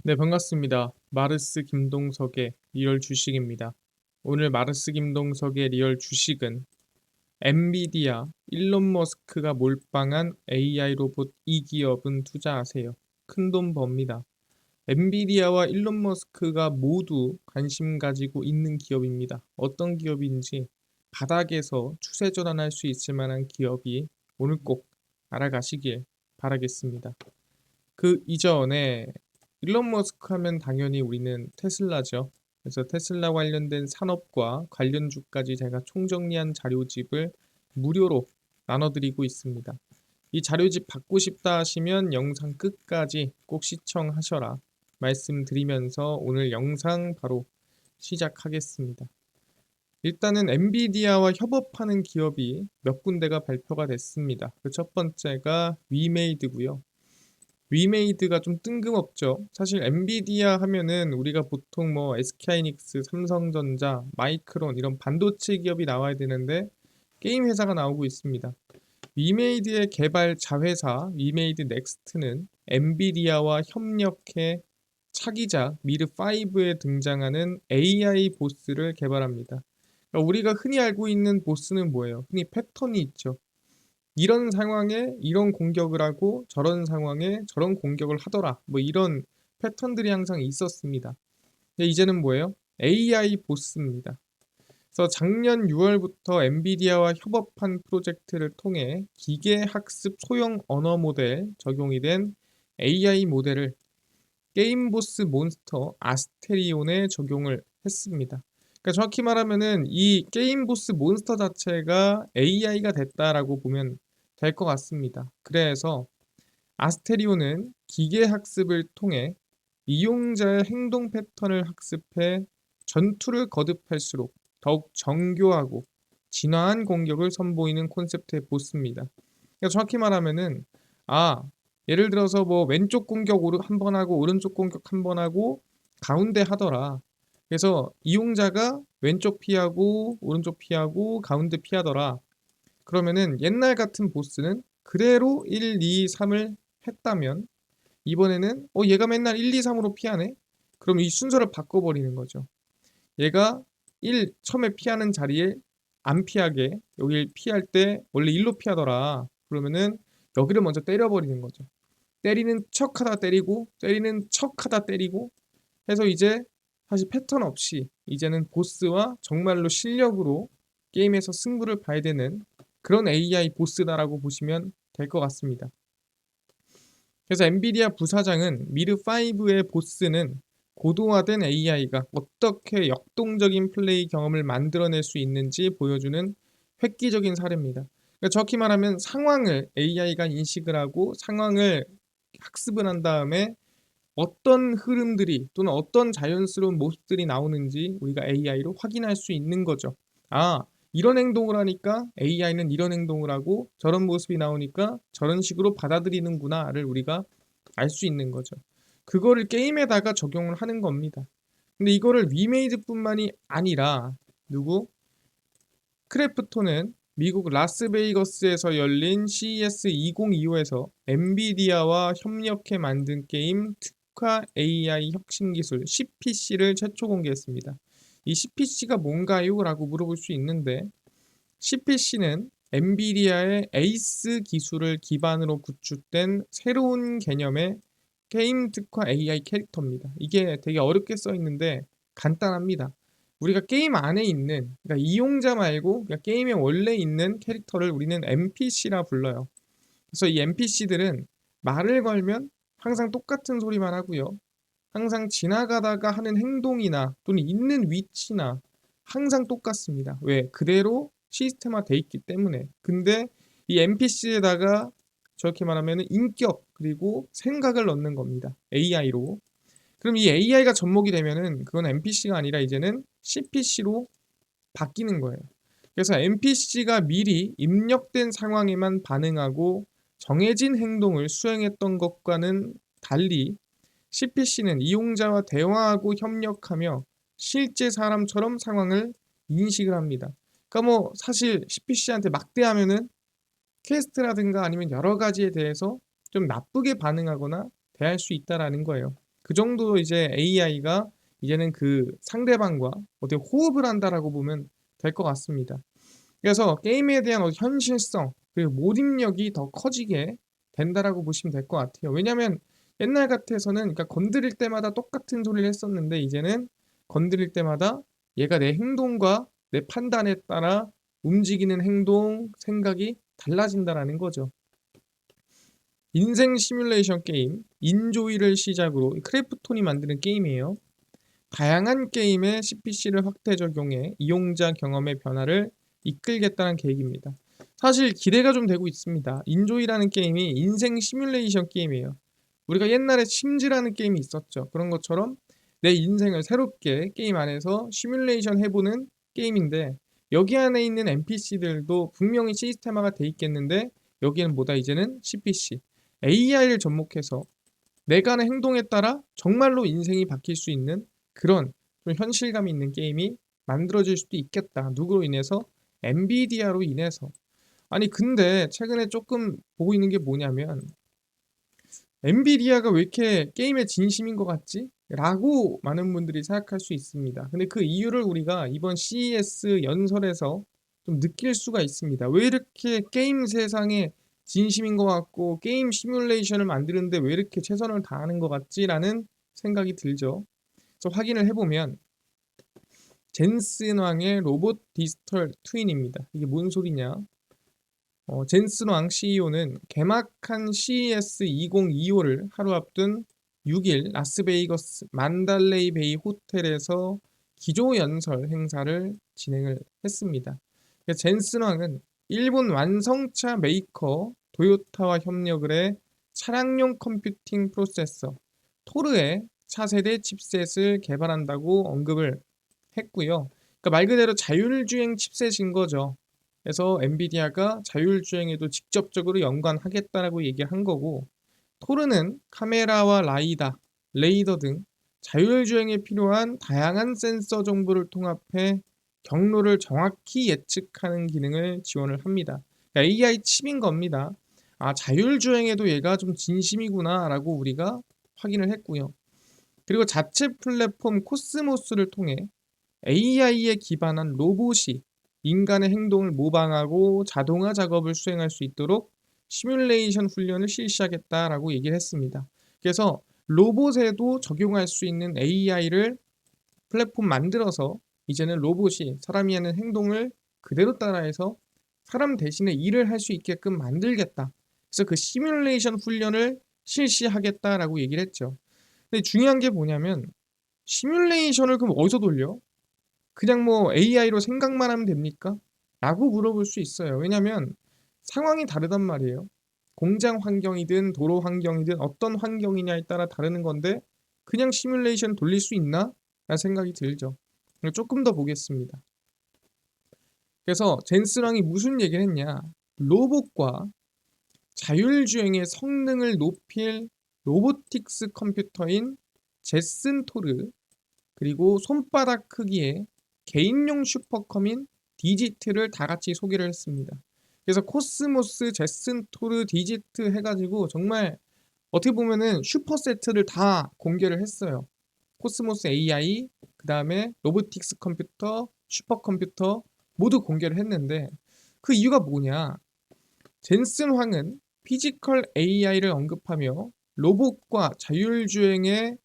네, 반갑습니다. 마르스 김동석의 리얼 주식입니다. 오늘 마르스 김동석의 리얼 주식은 엔비디아, 일론 머스크가 몰빵한 AI 로봇 이 기업은 투자하세요. 큰돈 법니다. 엔비디아와 일론 머스크가 모두 관심 가지고 있는 기업입니다. 어떤 기업인지 바닥에서 추세 전환할 수 있을 만한 기업이 오늘 꼭 알아가시길 바라겠습니다. 그 이전에 일론 머스크 하면 당연히 우리는 테슬라죠. 그래서 테슬라 관련된 산업과 관련주까지 제가 총정리한 자료집을 무료로 나눠드리고 있습니다. 이 자료집 받고 싶다 하시면 영상 끝까지 꼭 시청하셔라 말씀드리면서 오늘 영상 바로 시작하겠습니다. 일단은 엔비디아와 협업하는 기업이 몇 군데가 발표가 됐습니다. 그 첫 번째가 위메이드고요. 위메이드가 좀 뜬금없죠. 사실 엔비디아 하면은 우리가 보통 뭐 SK하이닉스, 삼성전자, 마이크론 이런 반도체 기업이 나와야 되는데 게임 회사가 나오고 있습니다. 위메이드의 개발 자회사 위메이드 넥스트는 엔비디아와 협력해 차기작 미르5에 등장하는 AI 보스를 개발합니다. 그러니까 우리가 흔히 알고 있는 보스는 뭐예요? 흔히 패턴이 있죠. 이런 상황에 이런 공격을 하고 저런 상황에 저런 공격을 하더라. 뭐 이런 패턴들이 항상 있었습니다. 근데 이제는 뭐예요? AI 보스입니다. 그래서 작년 6월부터 엔비디아와 협업한 프로젝트를 통해 기계학습 소형 언어 모델 적용이 된 AI 모델을 게임 보스 몬스터 아스테리온에 적용을 했습니다. 그러니까 정확히 말하면은 이 게임 보스 몬스터 자체가 AI가 됐다라고 보면 될 것 같습니다. 그래서 아스테리온은 기계 학습을 통해 이용자의 행동 패턴을 학습해 전투를 거듭할수록 더욱 정교하고 진화한 공격을 선보이는 콘셉트의 보스입니다. 그러니까 정확히 말하면은 아 예를 들어서 뭐 왼쪽 공격 한 번 하고 오른쪽 공격 한 번 하고 가운데 하더라. 그래서 이용자가 왼쪽 피하고 오른쪽 피하고 가운데 피하더라. 그러면은 옛날 같은 보스는 그대로 1, 2, 3을 했다면 이번에는 얘가 맨날 1, 2, 3으로 피하네? 그럼 이 순서를 바꿔버리는 거죠. 얘가 처음에 피하는 자리에 안 피하게 여길 피할 때 원래 1로 피하더라. 그러면은 여기를 먼저 때려버리는 거죠. 때리는 척하다 때리고 때리는 척하다 때리고 해서 이제 사실 패턴 없이 이제는 보스와 정말로 실력으로 게임에서 승부를 봐야 되는 그런 AI 보스다라고 보시면 될 것 같습니다. 그래서 엔비디아 부사장은 미르5의 보스는 고도화된 AI가 어떻게 역동적인 플레이 경험을 만들어낼 수 있는지 보여주는 획기적인 사례입니다. 그러니까 정확히 말하면 상황을 AI가 인식을 하고 상황을 학습을 한 다음에 어떤 흐름들이 또는 어떤 자연스러운 모습들이 나오는지 우리가 AI로 확인할 수 있는 거죠. 아, 이런 행동을 하니까 AI는 이런 행동을 하고 저런 모습이 나오니까 저런 식으로 받아들이는구나를 우리가 알 수 있는 거죠. 그거를 게임에다가 적용을 하는 겁니다. 근데 이거를 위메이드뿐만이 아니라 누구? 크래프톤은 미국 라스베이거스에서 열린 CES 2025에서 엔비디아와 협력해 만든 게임 특화 AI 혁신 기술 CPC를 최초 공개했습니다. 이 CPC가 뭔가요? 라고 물어볼 수 있는데 CPC는 엔비디아의 에이스 기술을 기반으로 구축된 새로운 개념의 게임 특화 AI 캐릭터입니다. 이게 되게 어렵게 써 있는데 간단합니다. 우리가 게임 안에 있는 그러니까 이용자 말고 그러니까 게임에 원래 있는 캐릭터를 우리는 NPC라 불러요. 그래서 이 NPC들은 말을 걸면 항상 똑같은 소리만 하고요. 항상 지나가다가 하는 행동이나 또는 있는 위치나 항상 똑같습니다. 왜? 그대로 시스템화 돼 있기 때문에. 근데 이 NPC에다가 저렇게 말하면 인격 그리고 생각을 넣는 겁니다. AI로. 그럼 이 AI가 접목이 되면은 그건 NPC가 아니라 이제는 CPC로 바뀌는 거예요. 그래서 NPC가 미리 입력된 상황에만 반응하고 정해진 행동을 수행했던 것과는 달리 CPC는 이용자와 대화하고 협력하며 실제 사람처럼 상황을 인식을 합니다. 그러니까 뭐 사실 CPC한테 막대하면은 퀘스트라든가 아니면 여러 가지에 대해서 좀 나쁘게 반응하거나 대할 수 있다라는 거예요. 그 정도 이제 AI가 이제는 그 상대방과 어떻게 호흡을 한다라고 보면 될 것 같습니다. 그래서 게임에 대한 현실성 그리고 몰입력이 더 커지게 된다라고 보시면 될 것 같아요. 왜냐하면 옛날 같아서는 그러니까 건드릴 때마다 똑같은 소리를 했었는데 이제는 건드릴 때마다 얘가 내 행동과 내 판단에 따라 움직이는 행동, 생각이 달라진다라는 거죠. 인생 시뮬레이션 게임 인조이를 시작으로 크래프톤이 만드는 게임이에요. 다양한 게임에 CPC를 확대 적용해 이용자 경험의 변화를 이끌겠다는 계획입니다. 사실 기대가 좀 되고 있습니다. 인조이라는 게임이 인생 시뮬레이션 게임이에요. 우리가 옛날에 심즈라는 게임이 있었죠. 그런 것처럼 내 인생을 새롭게 게임 안에서 시뮬레이션 해보는 게임인데 여기 안에 있는 NPC들도 분명히 시스템화가 돼 있겠는데 여기는 뭐다 이제는 CPC, AI를 접목해서 내가 하는 행동에 따라 정말로 인생이 바뀔 수 있는 그런 좀 현실감이 있는 게임이 만들어질 수도 있겠다. 누구로 인해서? 엔비디아로 인해서. 아니 근데 최근에 조금 보고 있는 게 뭐냐면 엔비디아가 왜 이렇게 게임에 진심인 것 같지? 라고 많은 분들이 생각할 수 있습니다. 근데 그 이유를 우리가 이번 CES 연설에서 좀 느낄 수가 있습니다. 왜 이렇게 게임 세상에 진심인 것 같고 게임 시뮬레이션을 만드는데 왜 이렇게 최선을 다하는 것 같지라는 생각이 들죠. 그래서 확인을 해보면 젠슨 왕의 로봇 디지털 트윈입니다. 이게 뭔 소리냐? 젠슨 왕 CEO는 개막한 CES 2025를 하루 앞둔 6일 라스베이거스 만달레이 베이 호텔에서 기조연설 행사를 진행을 했습니다. 젠슨 왕은 일본 완성차 메이커 도요타와 협력을 해 차량용 컴퓨팅 프로세서 토르의 차세대 칩셋을 개발한다고 언급을 했고요. 그러니까 말 그대로 자율주행 칩셋인 거죠. 그래서 엔비디아가 자율주행에도 직접적으로 연관하겠다라고 얘기한 거고 토르는 카메라와 라이다, 레이더 등 자율주행에 필요한 다양한 센서 정보를 통합해 경로를 정확히 예측하는 기능을 지원을 합니다. 그러니까 AI 칩인 겁니다. 아, 자율주행에도 얘가 좀 진심이구나 라고 우리가 확인을 했고요. 그리고 자체 플랫폼 코스모스를 통해 AI에 기반한 로봇이 인간의 행동을 모방하고 자동화 작업을 수행할 수 있도록 시뮬레이션 훈련을 실시하겠다라고 얘기를 했습니다. 그래서 로봇에도 적용할 수 있는 AI를 플랫폼 만들어서 이제는 로봇이 사람이 하는 행동을 그대로 따라해서 사람 대신에 일을 할 수 있게끔 만들겠다. 그래서 그 시뮬레이션 훈련을 실시하겠다라고 얘기를 했죠. 근데 중요한 게 뭐냐면 시뮬레이션을 그럼 어디서 돌려? 그냥 뭐 AI로 생각만 하면 됩니까? 라고 물어볼 수 있어요. 왜냐면 상황이 다르단 말이에요. 공장 환경이든 도로 환경이든 어떤 환경이냐에 따라 다르는 건데 그냥 시뮬레이션 돌릴 수 있나? 라는 생각이 들죠. 조금 더 보겠습니다. 그래서 젠스랑이 무슨 얘기를 했냐? 로봇과 자율주행의 성능을 높일 로보틱스 컴퓨터인 제슨 토르 그리고 손바닥 크기의 개인용 슈퍼컴인 디지트를 다 같이 소개를 했습니다. 그래서 코스모스, 제슨 토르, 디지트 해가지고 정말 어떻게 보면은 슈퍼 세트를 다 공개를 했어요. 코스모스 AI, 그 다음에 로보틱스 컴퓨터, 슈퍼컴퓨터 모두 공개를 했는데 그 이유가 뭐냐? 젠슨 황은 피지컬 AI를 언급하며 로봇과 자율주행의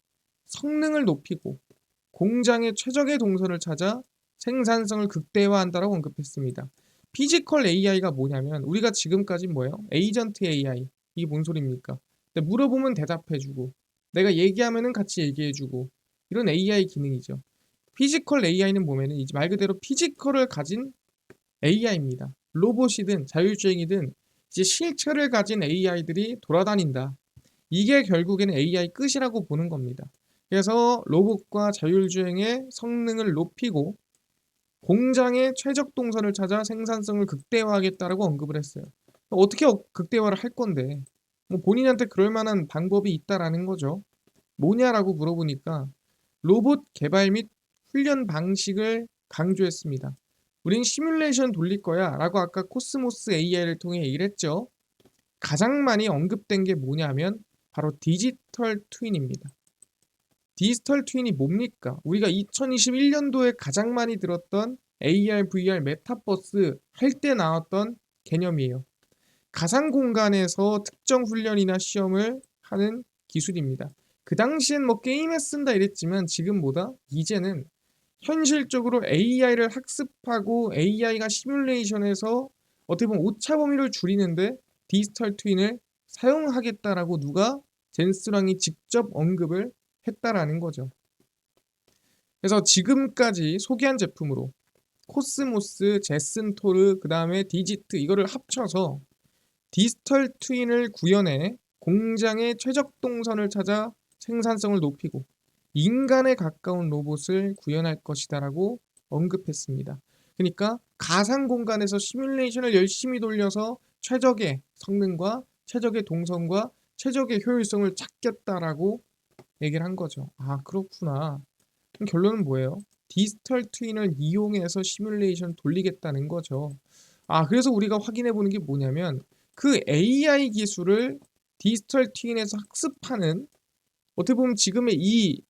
성능을 높이고 공장의 최적의 동선을 찾아 생산성을 극대화한다라고 언급했습니다. 피지컬 AI가 뭐냐면 우리가 지금까지 뭐예요? 에이전트 AI. 이게 뭔 소리입니까? 물어보면 대답해주고 내가 얘기하면은 같이 얘기해주고 이런 AI 기능이죠. 피지컬 AI는 뭐냐면 이제 말 그대로 피지컬을 가진 AI입니다. 로봇이든 자율주행이든 이제 실체를 가진 AI들이 돌아다닌다. 이게 결국에는 AI 끝이라고 보는 겁니다. 그래서 로봇과 자율주행의 성능을 높이고 공장의 최적 동선을 찾아 생산성을 극대화하겠다라고 언급을 했어요. 어떻게 극대화를 할 건데 뭐 본인한테 그럴 만한 방법이 있다라는 거죠. 뭐냐라고 물어보니까 로봇 개발 및 훈련 방식을 강조했습니다. 우린 시뮬레이션 돌릴 거야 라고 아까 코스모스 AI를 통해 얘기를 했죠. 가장 많이 언급된 게 뭐냐면 바로 디지털 트윈입니다. 디지털 트윈이 뭡니까? 우리가 2021년도에 가장 많이 들었던 AR, VR, 메타버스 할 때 나왔던 개념이에요. 가상 공간에서 특정 훈련이나 시험을 하는 기술입니다. 그 당시엔 뭐 게임에 쓴다 이랬지만 지금 뭐다? 이제는 현실적으로 AI를 학습하고 AI가 시뮬레이션에서 어떻게 보면 오차 범위를 줄이는데 디지털 트윈을 사용하겠다라고 누가 젠스랑이 직접 언급을 했다라는 거죠. 그래서 지금까지 소개한 제품으로 코스모스, 제슨토르, 그 다음에 디지트 이거를 합쳐서 디지털 트윈을 구현해 공장의 최적 동선을 찾아 생산성을 높이고 인간에 가까운 로봇을 구현할 것이다라고 언급했습니다. 그러니까 가상 공간에서 시뮬레이션을 열심히 돌려서 최적의 성능과 최적의 동선과 최적의 효율성을 찾겠다라고 얘기를 한 거죠. 아, 그렇구나. 그럼 결론은 뭐예요? 디지털 트윈을 이용해서 시뮬레이션 돌리겠다는 거죠. 아, 그래서 우리가 확인해 보는 게 뭐냐면 그 AI 기술을 디지털 트윈에서 학습하는 어떻게 보면 지금의 이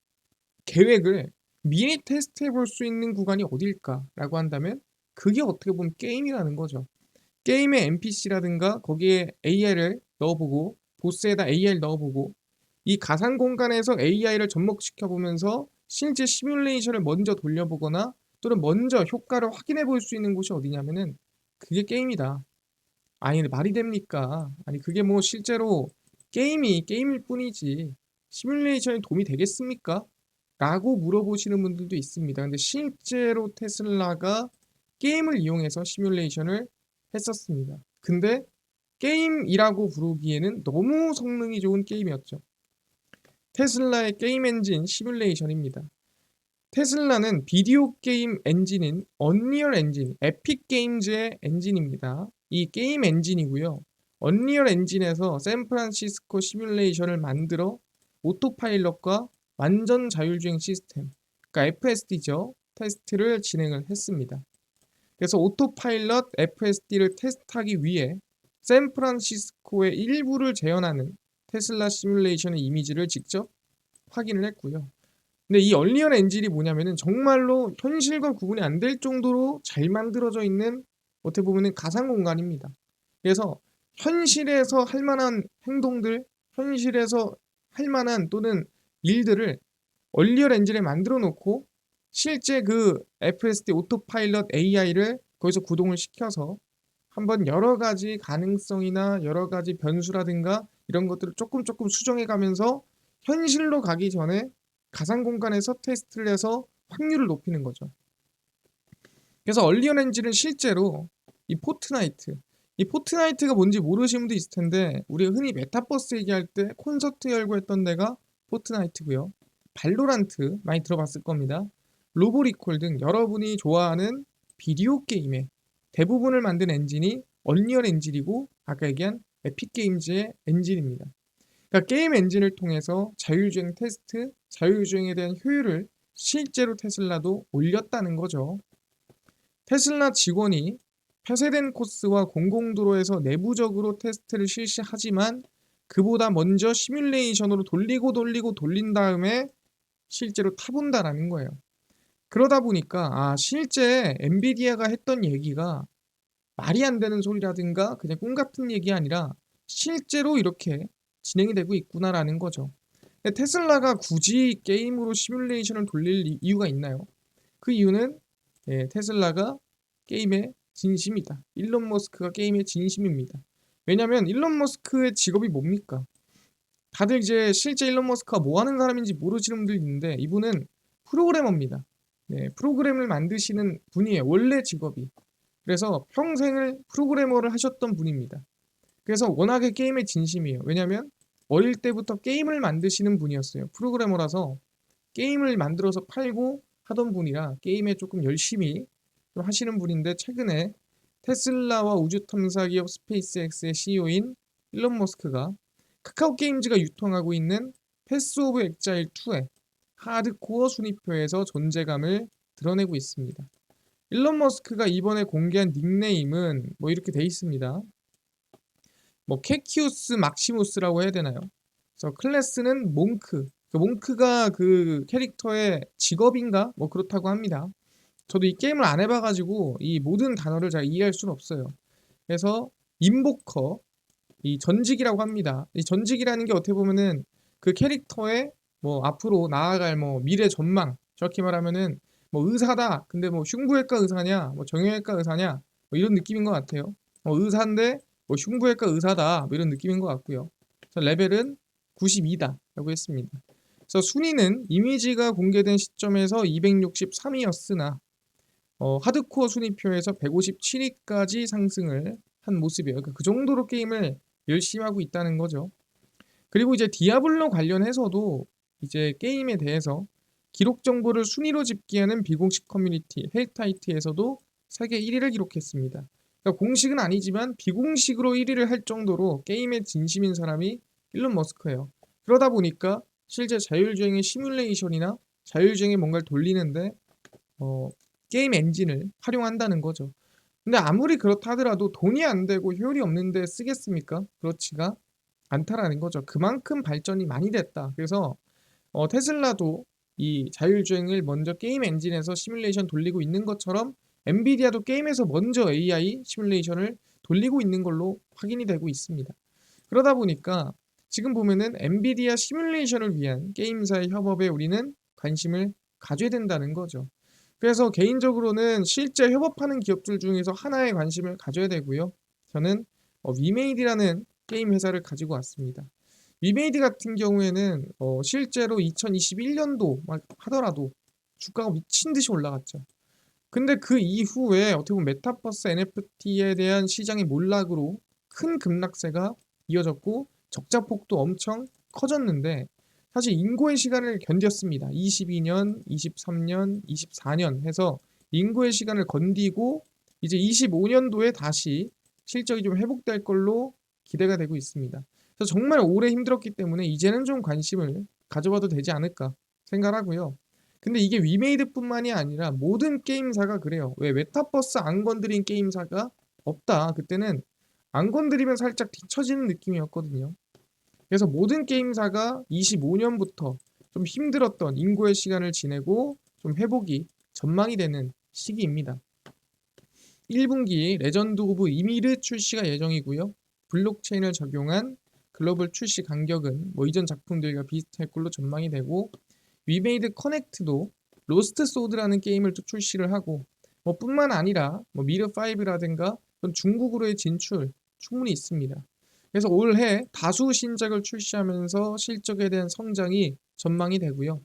계획을 미리 테스트해 볼 수 있는 구간이 어딜까라고 한다면 그게 어떻게 보면 게임이라는 거죠. 게임의 NPC라든가 거기에 AI를 넣어보고 보스에다 AI를 넣어보고 이 가상 공간에서 AI를 접목시켜 보면서 실제 시뮬레이션을 먼저 돌려보거나 또는 먼저 효과를 확인해 볼 수 있는 곳이 어디냐면은 그게 게임이다. 아니 말이 됩니까? 아니 그게 뭐 실제로 게임이 게임일 뿐이지 시뮬레이션에 도움이 되겠습니까? 라고 물어보시는 분들도 있습니다. 근데 실제로 테슬라가 게임을 이용해서 시뮬레이션을 했었습니다. 근데 게임이라고 부르기에는 너무 성능이 좋은 게임이었죠. 테슬라의 게임 엔진 시뮬레이션입니다. 테슬라는 비디오 게임 엔진인 언리얼 엔진, 에픽 게임즈의 엔진입니다. 이 게임 엔진이고요. 언리얼 엔진에서 샌프란시스코 시뮬레이션을 만들어 오토파일럿과 완전 자율주행 시스템, 그러니까 FSD죠. 테스트를 진행을 했습니다. 그래서 오토파일럿 FSD를 테스트하기 위해 샌프란시스코의 일부를 재현하는 테슬라 시뮬레이션의 이미지를 직접 확인을 했고요. 근데 이 얼리언 엔진이 뭐냐면은 정말로 현실과 구분이 안 될 정도로 잘 만들어져 있는 어떻게 보면은 가상 공간입니다. 그래서 현실에서 할 만한 행동들, 현실에서 할 만한 또는 일들을 얼리언 엔진에 만들어 놓고 실제 그 FSD 오토파일럿 AI를 거기서 구동을 시켜서 한번 여러 가지 가능성이나 여러 가지 변수라든가 이런 것들을 조금 수정해 가면서 현실로 가기 전에 가상 공간에서 테스트를 해서 확률을 높이는 거죠. 그래서 얼리언 엔진은 실제로 이 포트나이트, 이 포트나이트가 뭔지 모르시는 분도 있을 텐데 우리가 흔히 메타버스 얘기할 때 콘서트 열고 했던 데가 포트나이트고요. 발로란트 많이 들어봤을 겁니다. 로보리콜 등 여러분이 좋아하는 비디오 게임의 대부분을 만든 엔진이 얼리언 엔진이고 아까 얘기한 에픽 게임즈의 엔진입니다. 그러니까 게임 엔진을 통해서 자율주행 테스트, 자율주행에 대한 효율을 실제로 테슬라도 올렸다는 거죠. 테슬라 직원이 폐쇄된 코스와 공공도로에서 내부적으로 테스트를 실시하지만 그보다 먼저 시뮬레이션으로 돌린 다음에 실제로 타본다라는 거예요. 그러다 보니까 실제 엔비디아가 했던 얘기가 말이 안 되는 소리라든가 그냥 꿈 같은 얘기 아니라 실제로 이렇게 진행이 되고 있구나라는 거죠. 테슬라가 굳이 게임으로 시뮬레이션을 돌릴 이유가 있나요? 그 이유는 테슬라가 게임의 진심이다. 일론 머스크가 게임의 진심입니다. 왜냐하면 일론 머스크의 직업이 뭡니까? 다들 이제 실제 일론 머스크가 뭐 하는 사람인지 모르시는 분들 있는데 이분은 프로그래머입니다. 프로그램을 만드시는 분이에요. 원래 직업이. 그래서 평생을 프로그래머를 하셨던 분입니다. 그래서 워낙에 게임의 진심이에요. 왜냐하면 어릴 때부터 게임을 만드시는 분이었어요. 프로그래머라서 게임을 만들어서 팔고 하던 분이라 게임에 조금 열심히 좀 하시는 분인데 최근에 테슬라와 우주 탐사 기업 스페이스X의 CEO인 일론 머스크가 카카오 게임즈가 유통하고 있는 패스 오브 엑자일 2의 하드코어 순위표에서 존재감을 드러내고 있습니다. 일론 머스크가 이번에 공개한 닉네임은 뭐 이렇게 돼 있습니다. 뭐 캐키우스 막시무스라고 해야 되나요? 그래서 클래스는 몽크, 그 몽크가 그 캐릭터의 직업인가? 뭐 그렇다고 합니다. 저도 이 게임을 안 해봐 가지고 이 모든 단어를 잘 이해할 수는 없어요. 그래서 인보커, 이 전직이라고 합니다. 이 전직이라는 게 어떻게 보면은 그 캐릭터의 뭐 앞으로 나아갈 뭐 미래 전망, 저렇게 말하면은 뭐 의사다. 근데 뭐 흉부외과 의사냐, 뭐 정형외과 의사냐, 뭐 이런 느낌인 것 같아요. 의사인데 뭐 흉부외과 의사다. 뭐 이런 느낌인 것 같고요. 그래서 레벨은 92다라고 했습니다. 그래서 순위는 이미지가 공개된 시점에서 263위였으나 하드코어 순위표에서 157위까지 상승을 한 모습이에요. 그러니까 그 정도로 게임을 열심히 하고 있다는 거죠. 그리고 이제 디아블로 관련해서도 이제 게임에 대해서 기록 정보를 순위로 집계하는 비공식 커뮤니티 헬타이트에서도 세계 1위를 기록했습니다. 그러니까 공식은 아니지만 비공식으로 1위를 할 정도로 게임에 진심인 사람이 일론 머스크예요. 그러다 보니까 실제 자율주행의 시뮬레이션이나 자율주행에 뭔가를 돌리는데 어, 게임 엔진을 활용한다는 거죠. 근데 아무리 그렇다 하더라도 돈이 안 되고 효율이 없는데 쓰겠습니까? 그렇지가 않다라는 거죠. 그만큼 발전이 많이 됐다. 그래서 테슬라도 이 자율주행을 먼저 게임 엔진에서 시뮬레이션 돌리고 있는 것처럼 엔비디아도 게임에서 먼저 AI 시뮬레이션을 돌리고 있는 걸로 확인이 되고 있습니다. 그러다 보니까 지금 보면은 엔비디아 시뮬레이션을 위한 게임사의 협업에 우리는 관심을 가져야 된다는 거죠. 그래서 개인적으로는 실제 협업하는 기업들 중에서 하나에 관심을 가져야 되고요. 저는 위메이드라는 게임 회사를 가지고 왔습니다. 위메이드 같은 경우에는 실제로 2021년도 하더라도 주가가 미친 듯이 올라갔죠. 근데 그 이후에 어떻게 보면 메타버스 NFT에 대한 시장의 몰락으로 큰 급락세가 이어졌고 적자폭도 엄청 커졌는데 사실 인고의 시간을 견뎠습니다. 22년, 23년, 24년 해서 인고의 시간을 건디고 이제 25년도에 다시 실적이 좀 회복될 걸로 기대가 되고 있습니다. 그래서 정말 오래 힘들었기 때문에 이제는 좀 관심을 가져봐도 되지 않을까 생각하고요. 근데 이게 위메이드뿐만이 아니라 모든 게임사가 그래요. 왜 메타버스 안 건드린 게임사가 없다. 그때는 안 건드리면 살짝 뒤처지는 느낌이었거든요. 그래서 모든 게임사가 25년부터 좀 힘들었던 인고의 시간을 지내고 좀 회복이 전망이 되는 시기입니다. 1분기 레전드 오브 이미르 출시가 예정이고요. 블록체인을 적용한 글로벌 출시 간격은 뭐 이전 작품들과 비슷할 걸로 전망이 되고 위메이드 커넥트도 로스트 소드라는 게임을 또 출시를 하고 뭐 뿐만 아니라 뭐 미르 5라든가 중국으로의 진출 충분히 있습니다. 그래서 올해 다수 신작을 출시하면서 실적에 대한 성장이 전망이 되고요.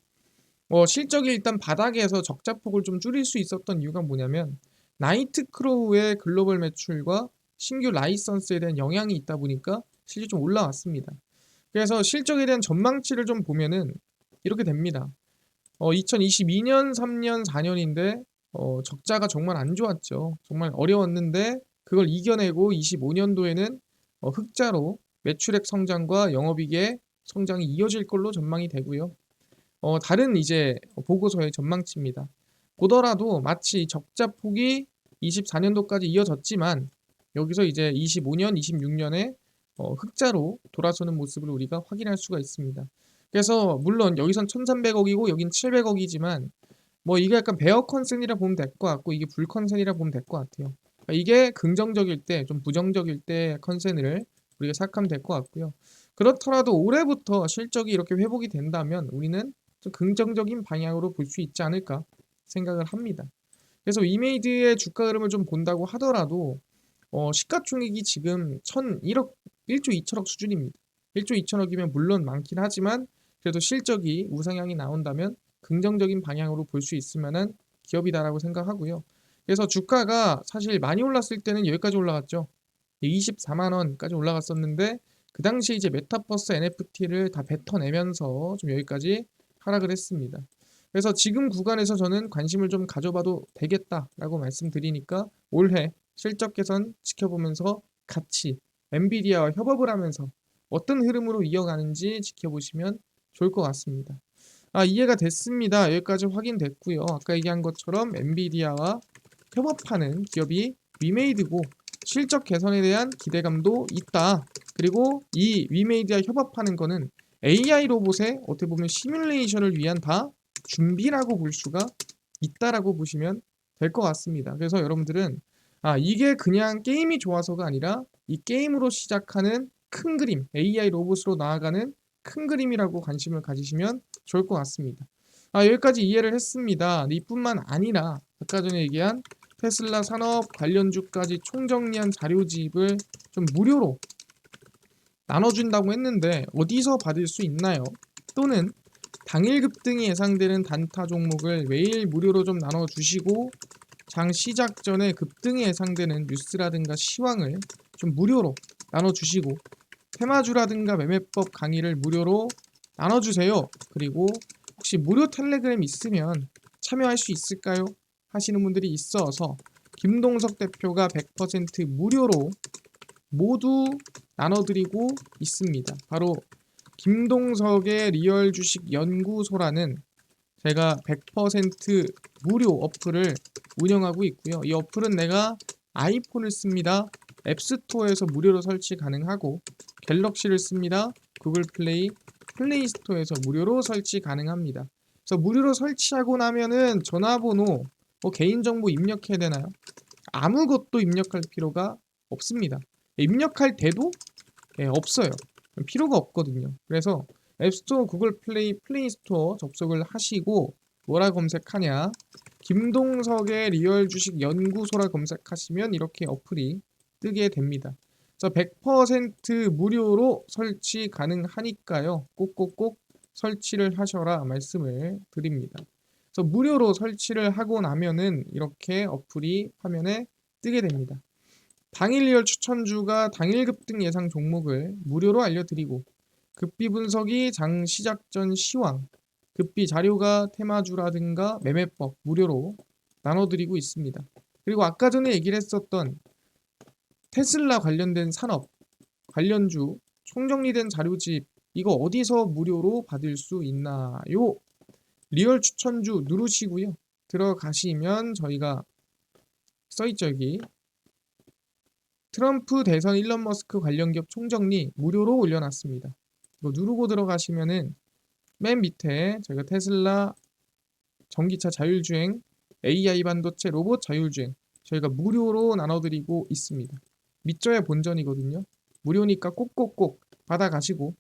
실적이 일단 바닥에서 적자폭을 좀 줄일 수 있었던 이유가 뭐냐면 나이트크로우의 글로벌 매출과 신규 라이선스에 대한 영향이 있다 보니까 실적이 좀 올라왔습니다. 그래서 실적에 대한 전망치를 좀 보면은 이렇게 됩니다. 2022년, 3년, 4년인데 적자가 정말 안 좋았죠. 정말 어려웠는데 그걸 이겨내고 25년도에는 흑자로 매출액 성장과 영업이익의 성장이 이어질 걸로 전망이 되고요. 다른 이제 보고서의 전망치입니다. 보더라도 마치 적자 폭이 24년도까지 이어졌지만 여기서 이제 25년, 26년에 흑자로 돌아서는 모습을 우리가 확인할 수가 있습니다. 그래서 물론 여기선 1,300억이고 여긴 700억이지만 뭐 이게 약간 베어 컨센이라 보면 될 것 같고 이게 불 컨센이라 보면 될 것 같아요. 그러니까 이게 긍정적일 때, 좀 부정적일 때 컨센을 우리가 생각하면 될 것 같고요. 그렇더라도 올해부터 실적이 이렇게 회복이 된다면 우리는 좀 긍정적인 방향으로 볼 수 있지 않을까 생각을 합니다. 그래서 위메이드의 주가 흐름을 좀 본다고 하더라도 시가총액이 지금 1,001억, 1조 2천억 수준입니다. 1조 2천억이면 물론 많긴 하지만 그래도 실적이 우상향이 나온다면 긍정적인 방향으로 볼 수 있을 만한 기업이다라고 생각하고요. 그래서 주가가 사실 많이 올랐을 때는 여기까지 올라갔죠. 24만 원까지 올라갔었는데 그 당시에 이제 메타버스 NFT를 다 뱉어내면서 좀 여기까지 하락을 했습니다. 그래서 지금 구간에서 저는 관심을 좀 가져봐도 되겠다라고 말씀드리니까 올해 실적 개선 지켜보면서 같이 엔비디아와 협업을 하면서 어떤 흐름으로 이어가는지 지켜보시면 좋을 것 같습니다. 이해가 됐습니다. 여기까지 확인됐고요. 아까 얘기한 것처럼 엔비디아와 협업하는 기업이 위메이드고 실적 개선에 대한 기대감도 있다. 그리고 이 위메이드와 협업하는 거는 AI 로봇의 어떻게 보면 시뮬레이션을 위한 다 준비라고 볼 수가 있다라고 보시면 될 것 같습니다. 그래서 여러분들은 이게 그냥 게임이 좋아서가 아니라 이 게임으로 시작하는 큰 그림, AI 로봇으로 나아가는 큰 그림이라고 관심을 가지시면 좋을 것 같습니다. 여기까지 이해를 했습니다. 이뿐만 아니라 아까 전에 얘기한 테슬라 산업 관련주까지 총정리한 자료집을 좀 무료로 나눠준다고 했는데 어디서 받을 수 있나요? 또는 당일 급등이 예상되는 단타 종목을 매일 무료로 좀 나눠주시고 장 시작 전에 급등이 예상되는 뉴스라든가 시황을 좀 무료로 나눠주시고 테마주라든가 매매법 강의를 무료로 나눠주세요. 그리고 혹시 무료 텔레그램 있으면 참여할 수 있을까요? 하시는 분들이 있어서 김동석 대표가 100% 무료로 모두 나눠드리고 있습니다. 바로 김동석의 리얼 주식 연구소라는 제가 100% 무료 어플을 운영하고 있고요. 이 어플은 내가 아이폰을 씁니다. 앱스토어에서 무료로 설치 가능하고 갤럭시를 씁니다. 구글 플레이 스토어에서 무료로 설치 가능합니다. 그래서 무료로 설치하고 나면은 전화번호, 개인정보 입력해야 되나요? 아무것도 입력할 필요가 없습니다. 입력할 때도 없어요. 필요가 없거든요. 그래서 앱스토어, 구글 플레이 스토어 접속을 하시고 뭐라 검색하냐? 김동석의 리얼 주식 연구소라 검색하시면 이렇게 어플이 뜨게 됩니다. 그래서 100% 무료로 설치 가능하니까요. 꼭꼭꼭 설치를 하셔라 말씀을 드립니다. 그래서 무료로 설치를 하고 나면은 이렇게 어플이 화면에 뜨게 됩니다. 당일 리얼 추천주가 당일 급등 예상 종목을 무료로 알려드리고 급비 분석이 장 시작 전 시황, 급비 자료가 테마주라든가 매매법 무료로 나눠드리고 있습니다. 그리고 아까 전에 얘기를 했었던 테슬라 관련된 산업, 관련주, 총정리된 자료집 이거 어디서 무료로 받을 수 있나요? 리얼 추천주 누르시고요. 들어가시면 저희가 써있죠 여기. 트럼프 대선 일론 머스크 관련 기업 총정리 무료로 올려놨습니다. 이거 누르고 들어가시면은 맨 밑에 저희가 테슬라 전기차 자율주행, AI 반도체 로봇 자율주행 저희가 무료로 나눠드리고 있습니다. 믿져야 본전이거든요. 무료니까 꼭꼭꼭 받아가시고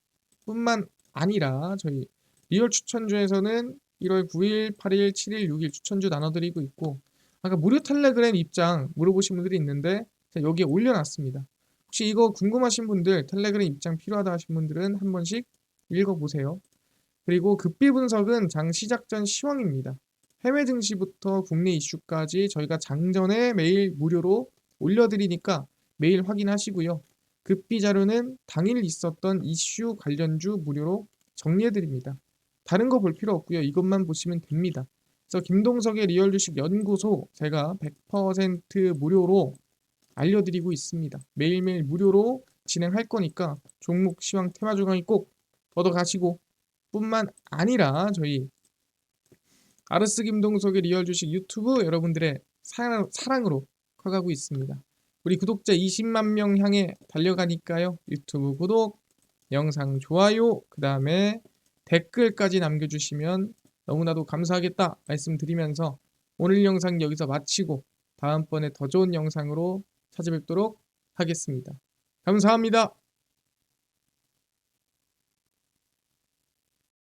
뿐만 아니라 저희 리얼 추천주에서는 1월 9일, 8일, 7일, 6일 추천주 나눠드리고 있고 아까 무료 텔레그램 입장 물어보신 분들이 있는데 여기에 올려놨습니다. 혹시 이거 궁금하신 분들 텔레그램 입장 필요하다 하신 분들은 한 번씩 읽어보세요. 그리고 급비 분석은 장 시작 전 시황입니다. 해외 증시부터 국내 이슈까지 저희가 장전에 매일 무료로 올려드리니까 매일 확인하시고요. 급비 자료는 당일 있었던 이슈 관련주 무료로 정리해드립니다. 다른 거 볼 필요 없고요. 이것만 보시면 됩니다. 그래서 김동석의 리얼 주식 연구소 제가 100% 무료로 알려드리고 있습니다. 매일매일 무료로 진행할 거니까 종목 시황 테마주 강의 꼭 얻어가시고 뿐만 아니라 저희 아르스 김동석의 리얼 주식 유튜브 여러분들의 사랑으로 커가고 있습니다. 우리 구독자 20만 명 향해 달려가니까요. 유튜브 구독, 영상 좋아요, 그 다음에 댓글까지 남겨주시면 너무나도 감사하겠다 말씀드리면서 오늘 영상 여기서 마치고 다음번에 더 좋은 영상으로 찾아뵙도록 하겠습니다. 감사합니다.